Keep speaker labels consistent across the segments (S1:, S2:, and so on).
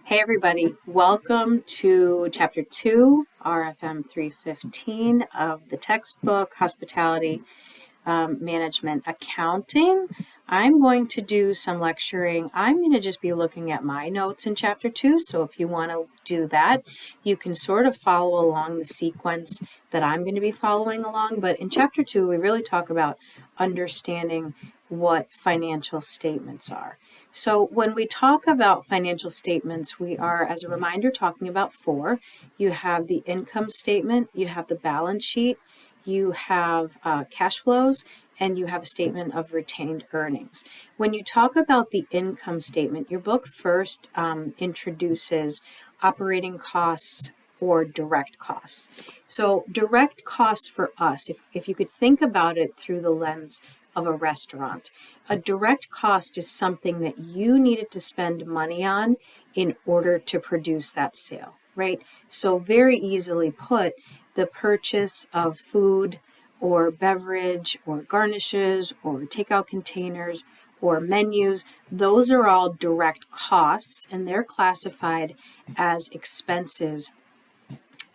S1: Hey everybody, welcome to Chapter 2, RFM 315 of the textbook, Hospitality Management Accounting. I'm going to do some lecturing. I'm going to just be looking at my notes in Chapter 2, so if you want to do that, you can sort of follow along the sequence that I'm going to be following along. But in Chapter 2, we really talk about understanding what financial statements are. So when we talk about financial statements, we are, as a reminder, talking about four. You have the income statement, you have the balance sheet, you have cash flows, and you have a statement of retained earnings. When you talk about the income statement, your book first introduces operating costs or direct costs. So direct costs for us, if you could think about it through the lens of a restaurant, a direct cost is something that you needed to spend money on in order to produce that sale, right? So very easily put, the purchase of food or beverage or garnishes or takeout containers or menus, those are all direct costs and they're classified as expenses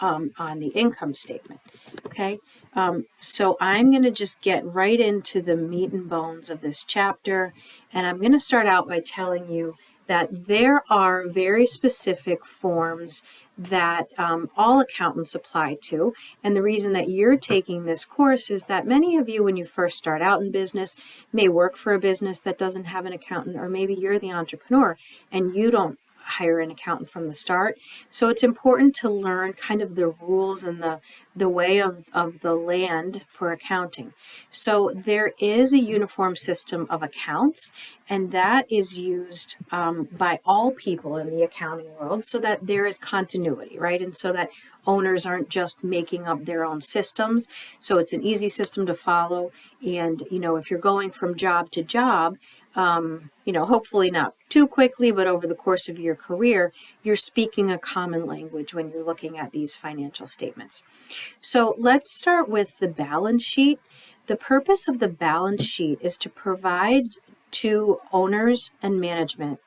S1: on the income statement. Okay, so I'm going to just get right into the meat and bones of this chapter, and I'm going to start out by telling you that there are very specific forms that all accountants apply to. And the reason that you're taking this course is that many of you, when you first start out in business, may work for a business that doesn't have an accountant, or maybe you're the entrepreneur and you don't hire an accountant from the start. So it's important to learn kind of the rules and the way of the land for accounting. So there is a uniform system of accounts, and that is used by all people in the accounting world so that there is continuity, right? And so that owners aren't just making up their own systems. So it's an easy system to follow. And, if you're going from job to job, hopefully not too quickly, but over the course of your career, you're speaking a common language when you're looking at these financial statements. So let's start with the balance sheet. The purpose of the balance sheet is to provide to owners and management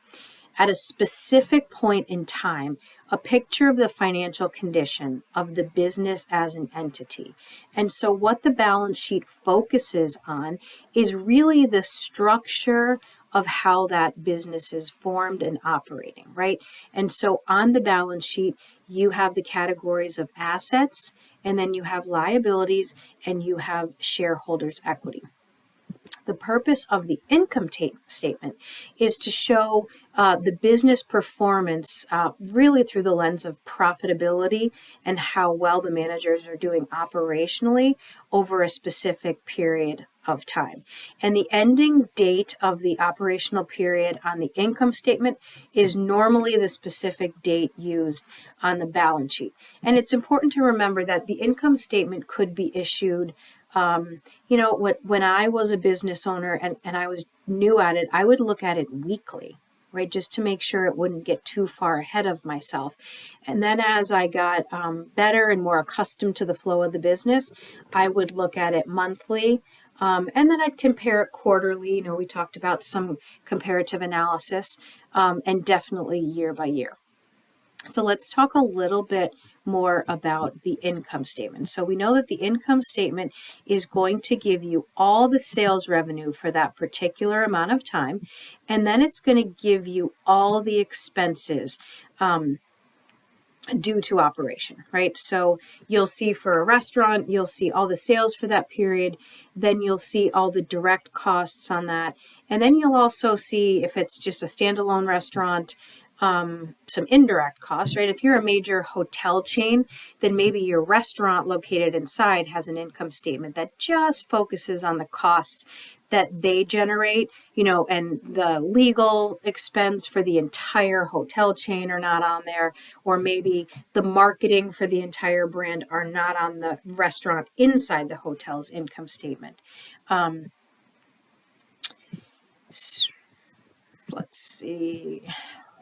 S1: at a specific point in time a picture of the financial condition of the business as an entity. And so what the balance sheet focuses on is really the structure of how that business is formed and operating, right? And so on the balance sheet, you have the categories of assets, and then you have liabilities, and you have shareholders' equity. The purpose of the income statement is to show the business performance really through the lens of profitability and how well the managers are doing operationally over a specific period of time. And the ending date of the operational period on the income statement is normally the specific date used on the balance sheet. And it's important to remember that the income statement could be issued when I was a business owner and I was new at it, I would look at it weekly, right? Just to make sure it wouldn't get too far ahead of myself. And then as I got better and more accustomed to the flow of the business, I would look at it monthly. And then I'd compare it quarterly. We talked about some comparative analysis, and definitely year by year. So let's talk a little bit more about the income statement. So we know that the income statement is going to give you all the sales revenue for that particular amount of time, and then it's going to give you all the expenses due to operation, right? So you'll see for a restaurant, you'll see all the sales for that period, then you'll see all the direct costs on that, and then you'll also see, if it's just a standalone restaurant, some indirect costs, right? If you're a major hotel chain, then maybe your restaurant located inside has an income statement that just focuses on the costs that they generate, and the legal expense for the entire hotel chain are not on there, or maybe the marketing for the entire brand are not on the restaurant inside the hotel's income statement. Let's see.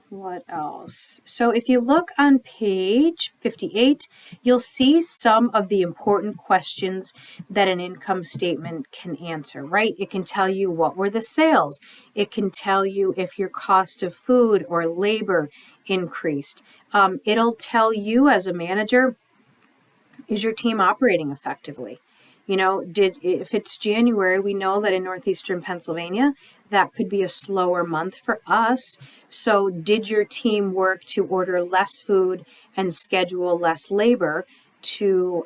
S1: What else? So if you look on page 58, you'll see some of the important questions that an income statement can answer, right? It can tell you what were the sales. It can tell you if your cost of food or labor increased. It'll tell you as a manager, is your team operating effectively? You know, if it's January, we know that in northeastern Pennsylvania, that could be a slower month for us. So did your team work to order less food and schedule less labor to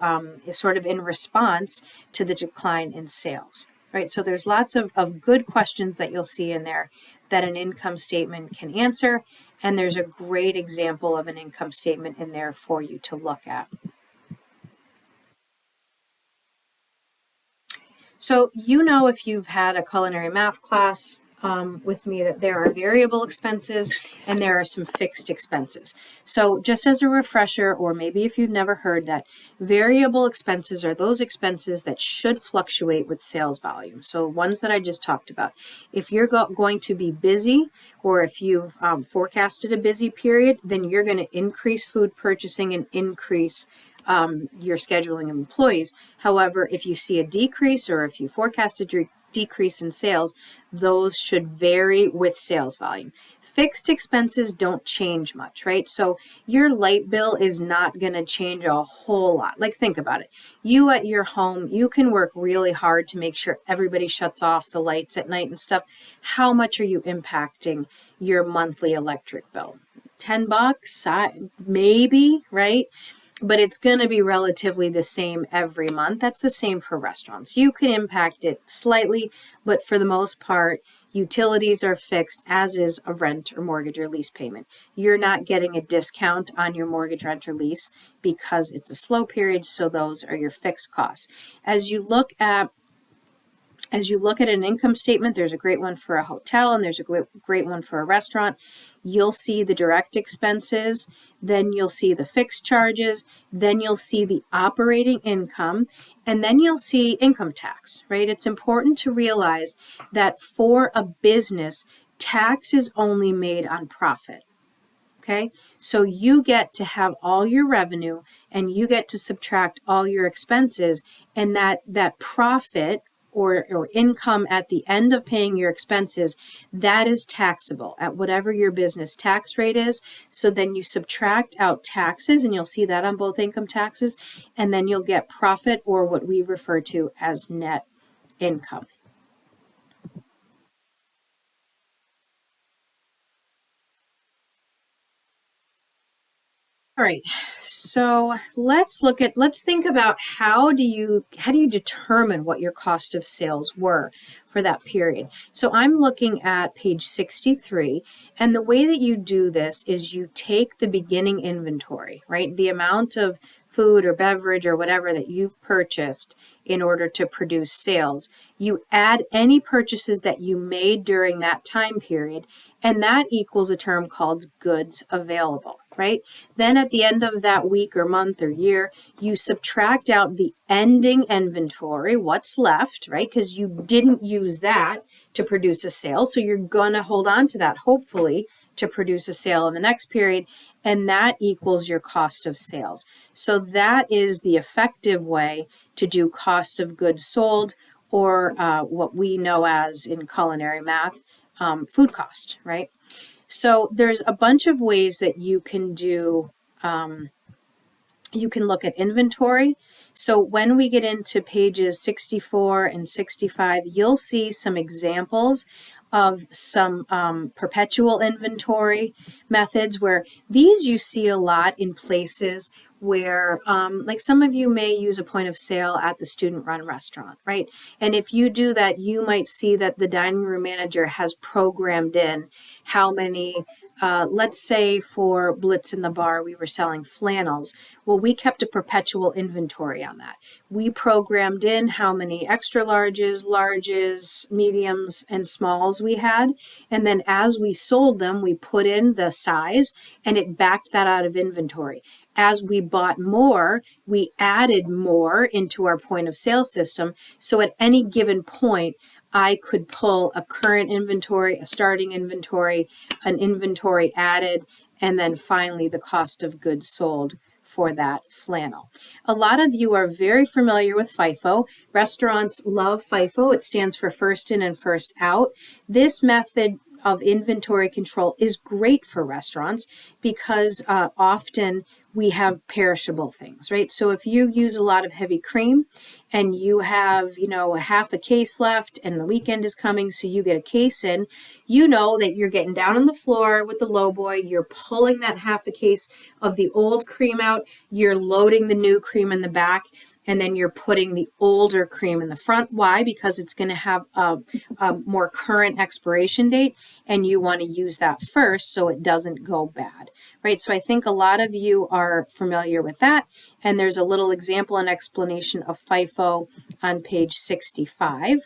S1: sort of in response to the decline in sales, right? So there's lots of good questions that you'll see in there that an income statement can answer. And there's a great example of an income statement in there for you to look at. So you know, if you've had a culinary math class with me, that there are variable expenses and there are some fixed expenses. So just as a refresher, or maybe if you've never heard that, variable expenses are those expenses that should fluctuate with sales volume. So ones that I just talked about. If you're going to be busy, or if you've forecasted a busy period, then you're going to increase food purchasing and increase your scheduling of employees. However, if you see a decrease or if you forecast a decrease in sales, those should vary with sales volume. Fixed expenses don't change much, right? So your light bill is not going to change a whole lot. Like, think about it. You at your home, you can work really hard to make sure everybody shuts off the lights at night and stuff. How much are you impacting your monthly electric bill? $10, maybe, right? But it's going to be relatively the same every month. That's the same for restaurants. You can impact it slightly, but for the most part, utilities are fixed, as is a rent or mortgage or lease payment. You're not getting a discount on your mortgage, rent, or lease because it's a slow period, so those are your fixed costs. As you look at an income statement, there's a great one for a hotel and there's a great one for a restaurant. You'll see the direct expenses, then you'll see the fixed charges, then you'll see the operating income, and then you'll see income tax, right? It's important to realize that for a business, tax is only made on profit. Okay, so you get to have all your revenue and you get to subtract all your expenses, and that profit or income at the end of paying your expenses, that is taxable at whatever your business tax rate is. So then you subtract out taxes, and you'll see that on both income taxes, and then you'll get profit, or what we refer to as net income. All right, so let's think about how do you determine what your cost of sales were for that period. So I'm looking at page 63, and the way that you do this is you take the beginning inventory, right? The amount of food or beverage or whatever that you've purchased in order to produce sales. You add any purchases that you made during that time period, and that equals a term called goods available, right? Then at the end of that week or month or year, you subtract out the ending inventory, what's left, right? Because you didn't use that to produce a sale. So you're going to hold on to that, hopefully, to produce a sale in the next period. And that equals your cost of sales. So that is the effective way to do cost of goods sold, or what we know as in culinary math, food cost, right? So there's a bunch of ways that you can do, you can look at inventory. So when we get into pages 64 and 65, you'll see some examples of some perpetual inventory methods, where these you see a lot in places where like some of you may use a point of sale at the student run restaurant, right? And if you do that, you might see that the dining room manager has programmed in how many, let's say for Blitz in the Bar, we were selling flannels. Well, we kept a perpetual inventory on that. We programmed in how many extra larges, mediums, and smalls we had. And then as we sold them, we put in the size and it backed that out of inventory. As we bought more, we added more into our point of sale system. So at any given point, I could pull a current inventory, a starting inventory, an inventory added, and then finally the cost of goods sold for that flannel. A lot of you are very familiar with FIFO. Restaurants love FIFO. It stands for first in and first out. This method of inventory control is great for restaurants because often we have perishable things, right? So if you use a lot of heavy cream and you have, a half a case left and the weekend is coming, so you get a case in, you know that you're getting down on the floor with the low boy, you're pulling that half a case of the old cream out, you're loading the new cream in the back, and then you're putting the older cream in the front. Why? Because it's going to have a more current expiration date, and you want to use that first so it doesn't go bad, right? So I think a lot of you are familiar with that, and there's a little example and explanation of FIFO on page 65.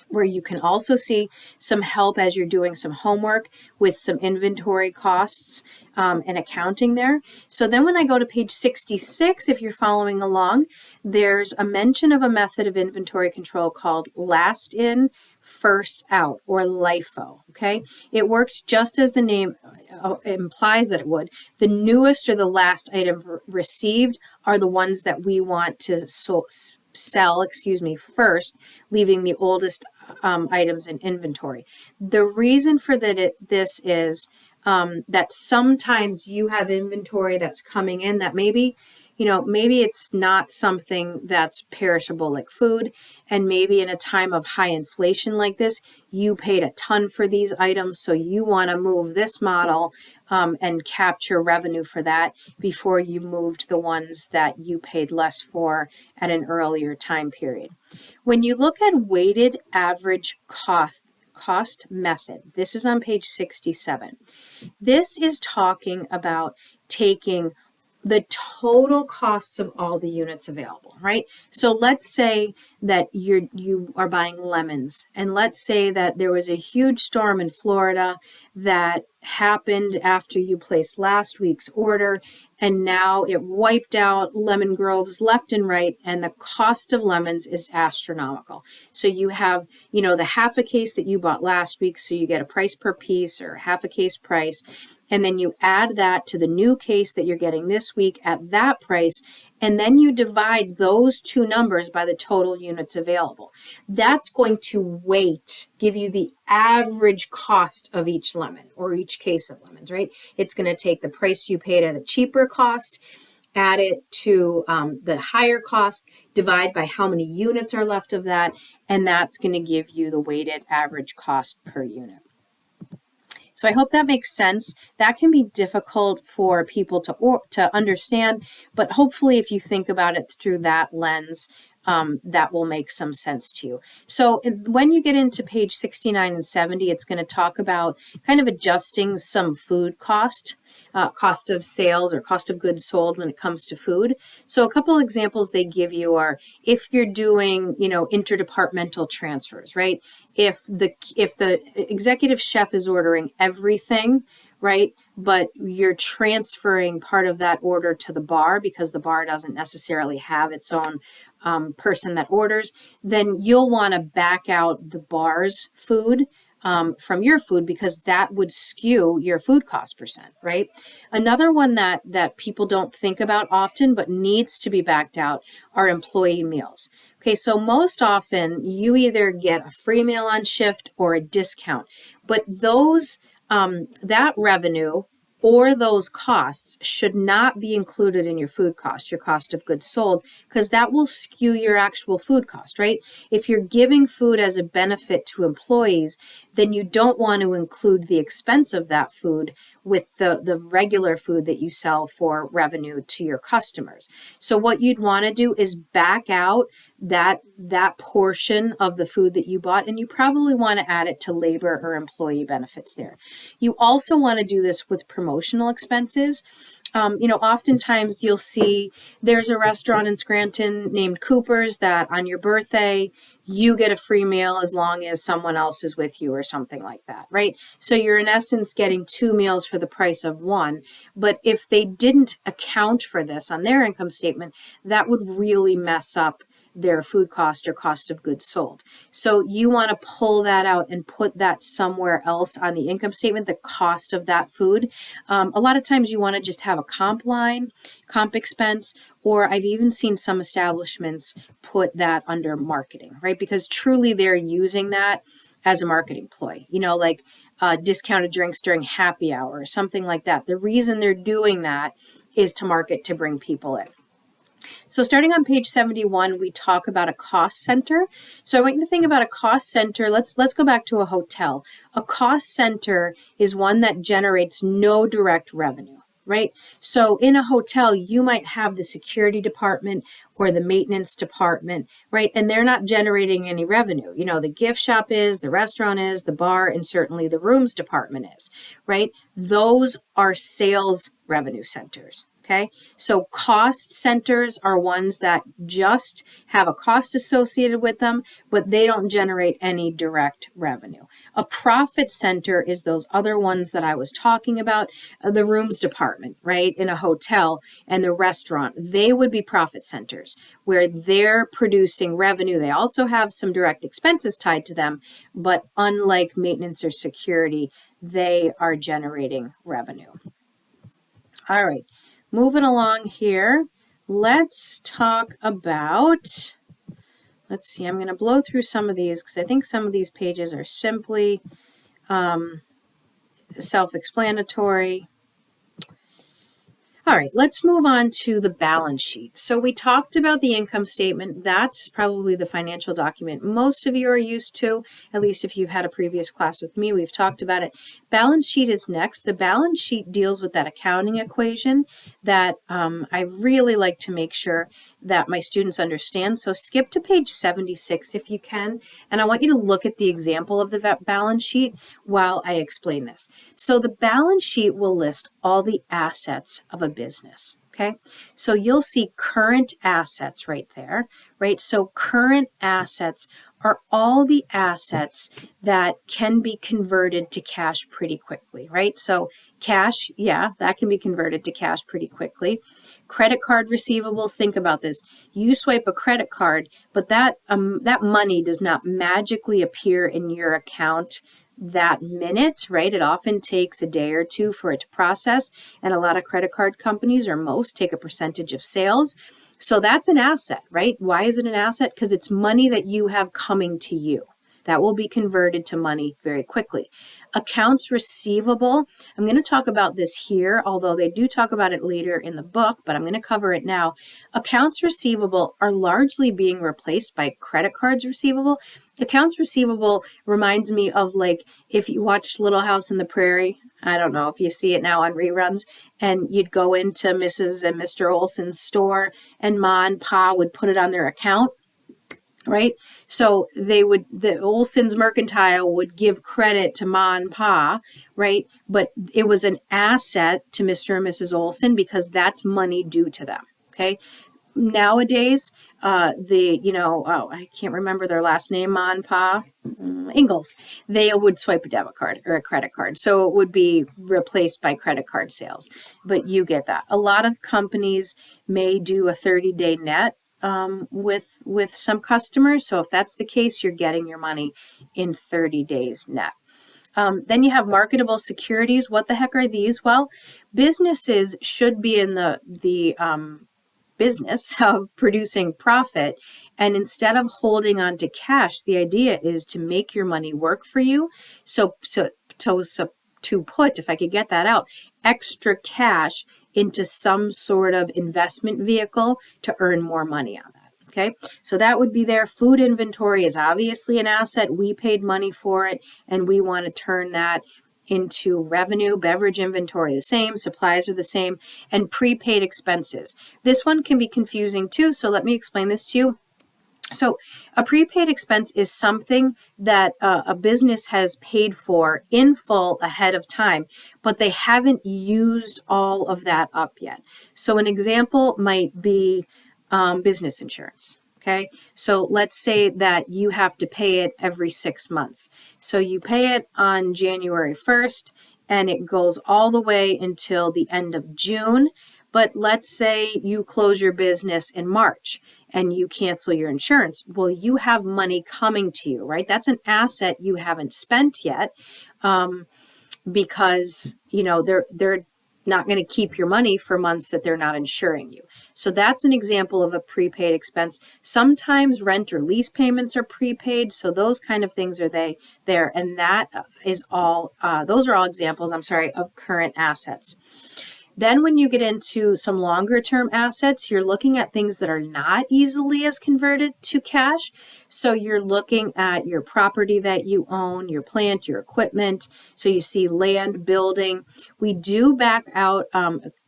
S1: Where you can also see some help as you're doing some homework with some inventory costs and accounting there. So then when I go to page 66, if you're following along, there's a mention of a method of inventory control called last in, first out, or LIFO, okay? It works just as the name implies that it would. The newest or the last item received are the ones that we want to sell, first, leaving the oldest items in inventory. The reason for this is that sometimes you have inventory that's coming in that maybe it's not something that's perishable like food, and maybe in a time of high inflation like this, you paid a ton for these items, so you want to move this model and capture revenue for that before you moved the ones that you paid less for at an earlier time period. When you look at weighted average cost method, this is on page 67. This is talking about taking the total costs of all the units available, right? So let's say that you are buying lemons, and let's say that there was a huge storm in Florida that happened after you placed last week's order, and now it wiped out lemon groves left and right, and the cost of lemons is astronomical. So you have, the half a case that you bought last week, so you get a price per piece or half a case price, and then you add that to the new case that you're getting this week at that price, and then you divide those two numbers by the total units available. That's going to give you the average cost of each lemon or each case of lemons, right? It's going to take the price you paid at a cheaper cost, add it to the higher cost, divide by how many units are left of that, and that's going to give you the weighted average cost per unit. So I hope that makes sense. That can be difficult for people to understand, but hopefully if you think about it through that lens, that will make some sense to you. So when you get into page 69 and 70, it's going to talk about kind of adjusting some food cost of sales or cost of goods sold when it comes to food. So a couple examples they give you are if you're doing, interdepartmental transfers, right? If the executive chef is ordering everything, right, but you're transferring part of that order to the bar because the bar doesn't necessarily have its own person that orders, then you'll want to back out the bar's food from your food because that would skew your food cost percent, right? Another one that people don't think about often but needs to be backed out are employee meals. Okay, so most often you either get a free meal on shift or a discount, but those that revenue or those costs should not be included in your food cost, your cost of goods sold, because that will skew your actual food cost, right? If you're giving food as a benefit to employees, then you don't want to include the expense of that food with the regular food that you sell for revenue to your customers. So what you'd want to do is back out that portion of the food that you bought, and you probably want to add it to labor or employee benefits there. You also want to do this with promotional expenses. Oftentimes you'll see there's a restaurant in Scranton named Cooper's that on your birthday, you get a free meal as long as someone else is with you or something like that, right? So you're in essence getting 2 meals for the price of 1. But if they didn't account for this on their income statement, that would really mess up their food cost or cost of goods sold. So you want to pull that out and put that somewhere else on the income statement, the cost of that food. A lot of times you want to just have a comp line, comp expense, or I've even seen some establishments put that under marketing, right? Because truly they're using that as a marketing ploy, like discounted drinks during happy hour or something like that. The reason they're doing that is to market, to bring people in. So starting on page 71, we talk about a cost center. So I want you to think about a cost center. Let's go back to a hotel. A cost center is one that generates no direct revenue, right? So in a hotel, you might have the security department or the maintenance department, right? And they're not generating any revenue. The gift shop is, the restaurant is, the bar, and certainly the rooms department is, right? Those are sales revenue centers. Okay, so cost centers are ones that just have a cost associated with them, but they don't generate any direct revenue. A profit center is those other ones that I was talking about, the rooms department, right, in a hotel, and the restaurant. They would be profit centers where they're producing revenue. They also have some direct expenses tied to them, but unlike maintenance or security, they are generating revenue. All right. Moving along here, let's talk about, let's see, I'm going to blow through some of these because I think some of these pages are simply self-explanatory. All right, let's move on to the balance sheet. So we talked about the income statement. That's probably the financial document most of you are used to, at least if you've had a previous class with me, we've talked about it. Balance sheet is next. The balance sheet deals with that accounting equation that I really like to make sure that my students understand. So skip to page 76 if you can, and I want you to look at the example of the balance sheet while I explain this. So the balance sheet will list all the assets of a business. Okay, so you'll see current assets right there, right? So current assets are all the assets that can be converted to cash pretty quickly, right? So cash, yeah, that can be converted to cash pretty quickly. Credit card receivables, think about this. You swipe a credit card, but that money does not magically appear in your account that minute, right? It often takes a day or two for it to process, and a lot of credit card companies, or most, take a percentage of sales. So that's an asset, right? Why is it an asset? Because it's money that you have coming to you. That will be converted to money very quickly. Accounts receivable, I'm going to talk about this here, although they do talk about it later in the book, but I'm going to cover it now. Accounts receivable are largely being replaced by credit cards receivable. Accounts receivable reminds me of, like, if you watched Little House on the Prairie. I don't know if you see it now on reruns, and you'd go into Mrs. and Mr. Olson's store, and Ma and Pa would put it on their account, right? So the Olson's Mercantile would give credit to Ma and Pa, right? But it was an asset to Mr. and Mrs. Olson because that's money due to them, okay? Nowadays, I can't remember their last name, Ma and Pa, Ingalls, they would swipe a debit card or a credit card. So it would be replaced by credit card sales, but you get that. A lot of companies may do a 30-day net with some customers. So if that's the case, you're getting your money in 30 days net. Then you have marketable securities. What the heck are these? Well, businesses should be in the business of producing profit. And instead of holding on to cash, the idea is to make your money work for you. So to put, if I could get that out, extra cash into some sort of investment vehicle to earn more money on that. Okay, so that would be there. Food inventory is obviously an asset. We paid money for it, and we want to turn that into revenue. Beverage inventory, the same. Supplies are the same. And prepaid expenses. This one can be confusing too, so let me explain this to you. So a prepaid expense is something that a business has paid for in full ahead of time, but they haven't used all of that up yet. So an example might be business insurance. Okay, so let's say that you have to pay it every 6 months. So you pay it on January 1st, and it goes all the way until the end of June. But let's say you close your business in March, and you cancel your insurance, well, you have money coming to you, right? That's an asset you haven't spent yet, because they're not going to keep your money for months that they're not insuring you. So that's an example of a prepaid expense. Sometimes rent or lease payments are prepaid, so those kind of things are there, and that is all. Those are all examples, of current assets. Then when you get into some longer term assets, you're looking at things that are not easily as converted to cash. So you're looking at your property that you own, your plant, your equipment. So you see land, building. We do back out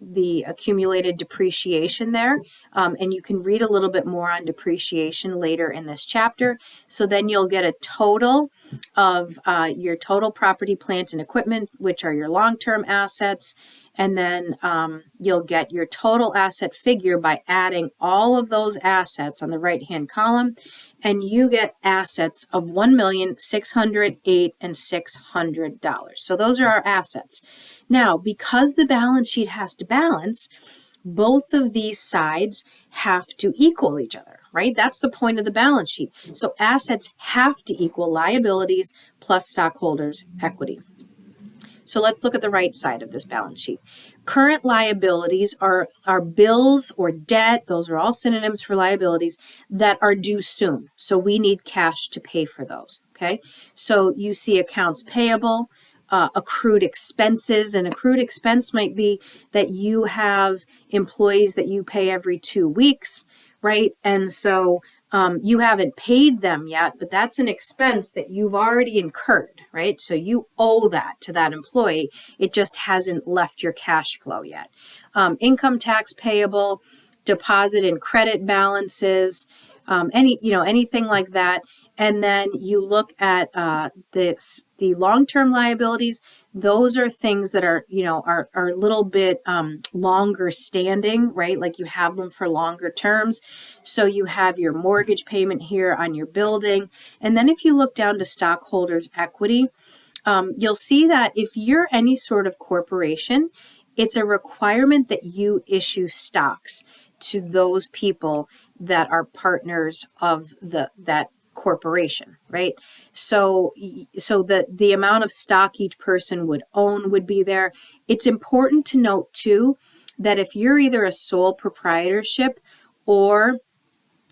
S1: the accumulated depreciation there, and you can read a little bit more on depreciation later in this chapter. So then you'll get a total of your total property, plant, and equipment, which are your long-term assets. And then you'll get your total asset figure by adding all of those assets on the right-hand column, and you get assets of $1,608,600. So those are our assets. Now, because the balance sheet has to balance, both of these sides have to equal each other, right? That's the point of the balance sheet. So assets have to equal liabilities plus stockholders' equity. So let's look at the right side of this balance sheet. Current liabilities are bills or debt. Those are all synonyms for liabilities that are due soon. So we need cash to pay for those, okay? So you see accounts payable, accrued expenses. An accrued expense might be that you have employees that you pay every 2 weeks, right? And so you haven't paid them yet, but that's an expense that you've already incurred, right? So you owe that to that employee. It just hasn't left your cash flow yet. Income tax payable, deposit and credit balances, anything like that. And then you look at the long-term liabilities. Those are things that are a little bit longer standing, right? Like you have them for longer terms. So you have your mortgage payment here on your building. And then if you look down to stockholders' equity, you'll see that if you're any sort of corporation, it's a requirement that you issue stocks to those people that are partners of that corporation, right? So the amount of stock each person would own would be there. It's important to note too that if you're either a sole proprietorship or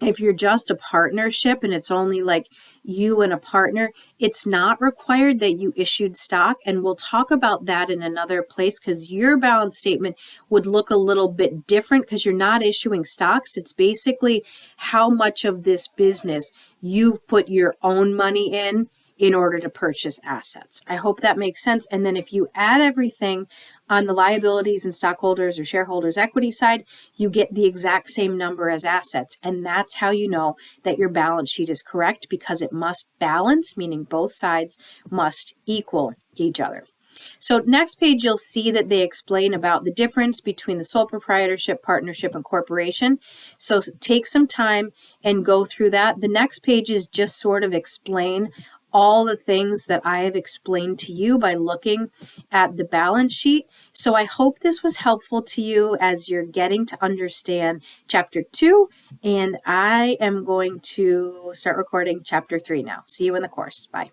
S1: if you're just a partnership and it's only like you and a partner, it's not required that you issued stock. And we'll talk about that in another place because your balance statement would look a little bit different because you're not issuing stocks. It's basically how much of this business you've put your own money in order to purchase assets. I hope that makes sense. And then if you add everything on the liabilities and stockholders or shareholders equity side, you get the exact same number as assets. And that's how you know that your balance sheet is correct because it must balance, meaning both sides must equal each other. So next page, you'll see that they explain about the difference between the sole proprietorship, partnership, and corporation. So take some time and go through that. The next pages just sort of explain all the things that I have explained to you by looking at the balance sheet. So I hope this was helpful to you as you're getting to understand Chapter 2, and I am going to start recording Chapter 3 now. See you in the course. Bye.